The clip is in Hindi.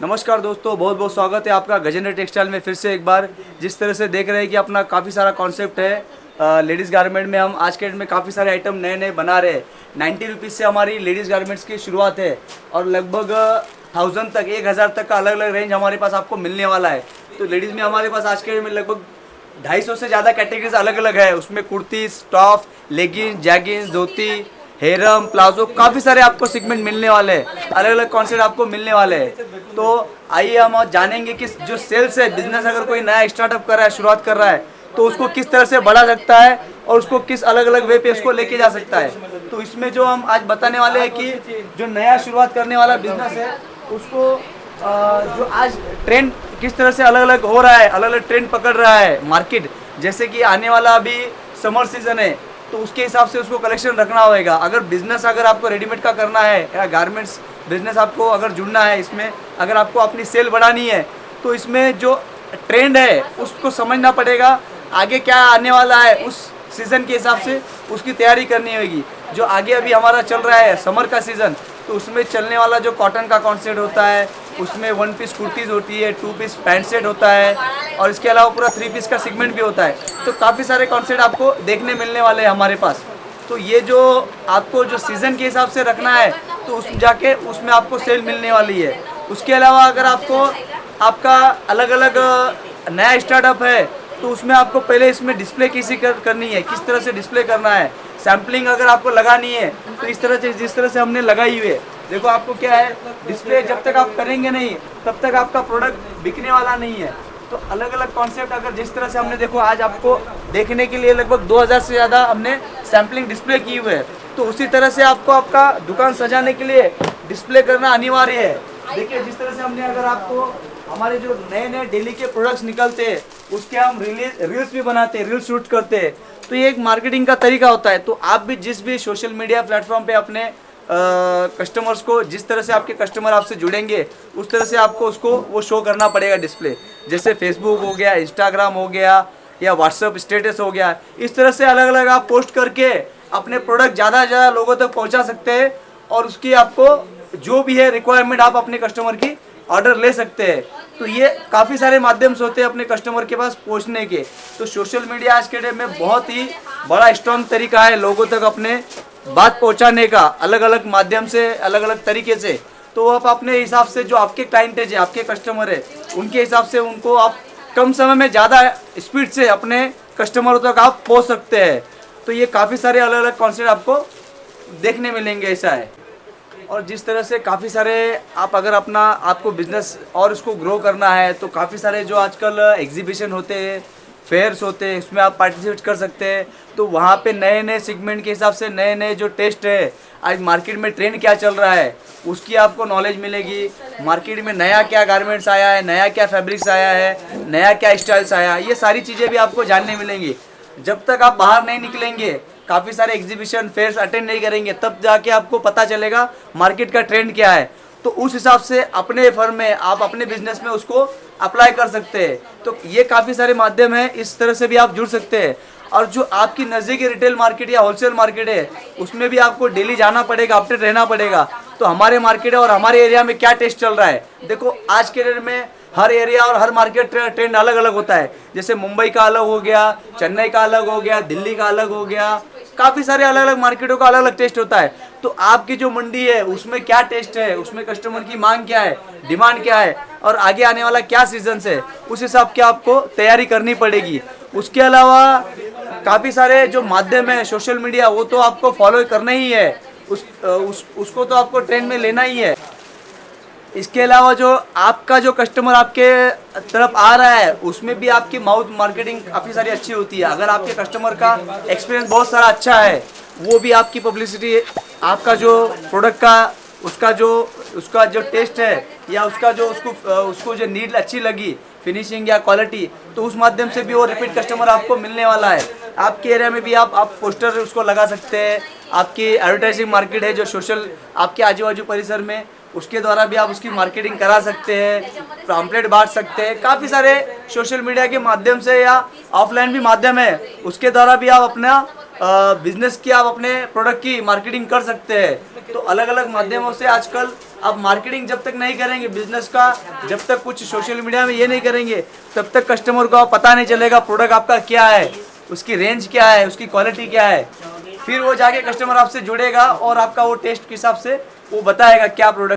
नमस्कार दोस्तों, बहुत बहुत स्वागत है आपका गजेंद्र टेक्सटाइल में फिर से एक बार। जिस तरह से देख रहे हैं कि अपना काफ़ी सारा कॉन्सेप्ट है लेडीज़ गारमेंट में। हम आज के डेट में काफ़ी सारे आइटम नए नए बना रहे हैं। 90 रुपीज़ से हमारी लेडीज़ गारमेंट्स की शुरुआत है और लगभग 1000 तक 1000 तक का अलग अलग रेंज हमारे पास आपको मिलने वाला है। तो लेडीज़ में हमारे पास आज के डेट में लगभग 250 से ज़्यादा कैटेगरीज अलग अलग है। उसमें कुर्तीज़, टॉप, लेगिंग्स, जैगिंग्स, धोती, हेरम, प्लाजो, काफ़ी सारे आपको सेगमेंट मिलने वाले हैं। अलग अलग कॉन्सेप्ट आपको मिलने वाले हैं। तो आइए हम आज जानेंगे कि जो सेल्स है, बिजनेस अगर कोई नया स्टार्टअप कर रहा है, शुरुआत कर रहा है, तो उसको किस तरह से बढ़ा सकता है और उसको किस अलग अलग वे पे उसको लेके जा सकता है। तो इसमें जो हम आज बताने वाले हैं कि जो नया शुरुआत करने वाला बिजनेस है उसको जो आज ट्रेंड किस तरह से अलग अलग हो रहा है, अलग अलग ट्रेंड पकड़ रहा है मार्केट। जैसे कि आने वाला अभी समर सीजन है, तो उसके हिसाब से उसको कलेक्शन रखना होगा। अगर बिजनेस अगर आपको रेडीमेड का करना है या गारमेंट्स बिजनेस आपको अगर जुड़ना है, इसमें अगर आपको अपनी सेल बढ़ानी है, तो इसमें जो ट्रेंड है उसको समझना पड़ेगा। आगे क्या आने वाला है उस सीज़न के हिसाब से उसकी तैयारी करनी होगी। जो आगे अभी हमारा चल रहा है समर का सीज़न, तो उसमें चलने वाला जो कॉटन का कॉन्सेप्ट होता है, उसमें 1 पीस कुर्तीज़ होती है, 2 पीस पैंट सेट होता है और इसके अलावा पूरा 3 पीस का सेगमेंट भी होता है। तो काफ़ी सारे कॉन्सेप्ट आपको देखने मिलने वाले हैं हमारे पास। तो ये जो आपको जो सीज़न के हिसाब से रखना है, तो उस जाके उसमें आपको सेल मिलने वाली है। उसके अलावा अगर आपको आपका अलग अलग नया स्टार्टअप है, तो उसमें आपको पहले इसमें डिस्प्ले करनी है, किस तरह से डिस्प्ले करना है। सैम्पलिंग अगर आपको लगानी है, तो इस तरह से जिस तरह से हमने लगाई हुई है, देखो आपको क्या है, डिस्प्ले जब तक आप करेंगे नहीं तब तक आपका प्रोडक्ट बिकने वाला नहीं है। तो अलग अलग कॉन्सेप्ट अगर जिस तरह से हमने देखो आज आपको देखने के लिए लगभग 2000 से ज़्यादा हमने सैम्पलिंग डिस्प्ले की हुई है। तो उसी तरह से आपको आपका दुकान सजाने के लिए डिस्प्ले करना अनिवार्य है। देखिए जिस तरह से हमने अगर आपको हमारे जो नए नए डेली के प्रोडक्ट्स निकलते हैं उसके हम रील्स भी बनाते हैं, रील्स शूट करते हैं। तो ये एक मार्केटिंग का तरीका होता है। तो आप भी जिस भी सोशल मीडिया प्लेटफॉर्म पे अपने कस्टमर्स को, जिस तरह से आपके कस्टमर आपसे जुड़ेंगे उस तरह से आपको उसको वो शो करना पड़ेगा डिस्प्ले। जैसे फेसबुक हो गया, इंस्टाग्राम हो गया या व्हाट्सअप स्टेटस हो गया, इस तरह से अलग अलग आप पोस्ट करके अपने प्रोडक्ट ज़्यादा से ज़्यादा लोगों तक पहुंचा सकते हैं और उसकी आपको जो भी है रिक्वायरमेंट आप अपने कस्टमर की ऑर्डर ले सकते हैं। तो ये काफ़ी सारे माध्यम से होते हैं अपने कस्टमर के पास पहुंचने के। तो सोशल मीडिया आज के डेट में बहुत ही बड़ा स्ट्रॉन्ग तरीका है लोगों तक अपने बात पहुंचाने का, अलग अलग माध्यम से, अलग अलग तरीके से। तो आप अपने हिसाब से जो आपके क्लाइंटेज है, आपके कस्टमर है, उनके हिसाब से उनको आप कम समय में ज़्यादा स्पीड से अपने कस्टमरों तक आप पहुंच सकते हैं। तो ये काफ़ी सारे अलग अलग कॉन्सेप्ट आपको देखने मिलेंगे, ऐसा है। और जिस तरह से काफ़ी सारे आप अगर अपना आपको बिजनेस और उसको ग्रो करना है, तो काफ़ी सारे जो आजकल एग्जीबिशन होते हैं, फेयर्स होते हैं, उसमें आप पार्टिसिपेट कर सकते हैं। तो वहाँ पे नए नए सेगमेंट के हिसाब से नए नए जो टेस्ट है, आज मार्केट में ट्रेंड क्या चल रहा है उसकी आपको नॉलेज मिलेगी। मार्केट में नया क्या गारमेंट्स आया है, नया क्या फैब्रिक्स आया है, नया क्या स्टाइल्स आया है, ये सारी चीज़ें भी आपको जानने मिलेंगी। जब तक आप बाहर नहीं निकलेंगे, काफ़ी सारे एग्जीबिशन फेयर्स अटेंड नहीं करेंगे, तब जाके आपको पता चलेगा मार्केट का ट्रेंड क्या है। तो उस हिसाब से अपने फर्म में आप अपने बिजनेस में उसको अप्लाई कर सकते हैं। तो ये काफ़ी सारे माध्यम हैं, इस तरह से भी आप जुड़ सकते हैं। और जो आपकी नज़दीकी रिटेल मार्केट या होलसेल मार्केट है, उसमें भी आपको डेली जाना पड़ेगा, अपडेट रहना पड़ेगा। तो हमारे मार्केट है और हमारे एरिया में क्या टेस्ट चल रहा है, देखो आज के डेट में हर एरिया और हर मार्केट ट्रेंड अलग अलग होता है। जैसे मुंबई का अलग हो गया, चेन्नई का अलग हो गया, दिल्ली का अलग हो गया, काफ़ी सारे अलग अलग मार्केटों का अलग अलग टेस्ट होता है। तो आपकी जो मंडी है उसमें क्या टेस्ट है, उसमें कस्टमर की मांग क्या है, डिमांड क्या है और आगे आने वाला क्या सीजन है, उस हिसाब की आपको तैयारी करनी पड़ेगी। उसके अलावा काफ़ी सारे जो माध्यम है सोशल मीडिया, वो तो आपको फॉलो करना ही है, उसको तो आपको ट्रेंड में लेना ही है। इसके अलावा जो आपका जो कस्टमर आपके तरफ आ रहा है, उसमें भी आपकी माउथ मार्केटिंग काफ़ी सारी अच्छी होती है। अगर आपके कस्टमर का एक्सपीरियंस बहुत सारा अच्छा है, वो भी आपकी पब्लिसिटी, आपका जो प्रोडक्ट का उसका जो टेस्ट है या उसको जो नीड अच्छी लगी, फिनिशिंग या क्वालिटी, तो उस माध्यम से भी वो रिपीट कस्टमर आपको मिलने वाला है। आपके एरिया में भी आप पोस्टर उसको लगा सकते हैं। आपकी एडवर्टाइजिंग मार्केट है जो सोशल आपके आजू बाजू परिसर में, उसके द्वारा भी आप उसकी मार्केटिंग करा सकते हैं, पैम्पलेट बांट सकते हैं। काफ़ी सारे सोशल मीडिया के माध्यम से या ऑफलाइन भी माध्यम है, उसके द्वारा भी आप अपना बिजनेस की, आप अपने प्रोडक्ट की मार्केटिंग कर सकते हैं। तो अलग अलग माध्यमों से आजकल आप मार्केटिंग जब तक नहीं करेंगे बिजनेस का, जब तक कुछ सोशल मीडिया में ये नहीं करेंगे, तब तक कस्टमर को पता नहीं चलेगा प्रोडक्ट आपका क्या है, उसकी रेंज क्या है, उसकी क्वालिटी क्या है। फिर वो जाके कस्टमर आपसे जुड़ेगा और आपका वो टेस्ट के हिसाब से वो बताएगा क्या प्रोडक्ट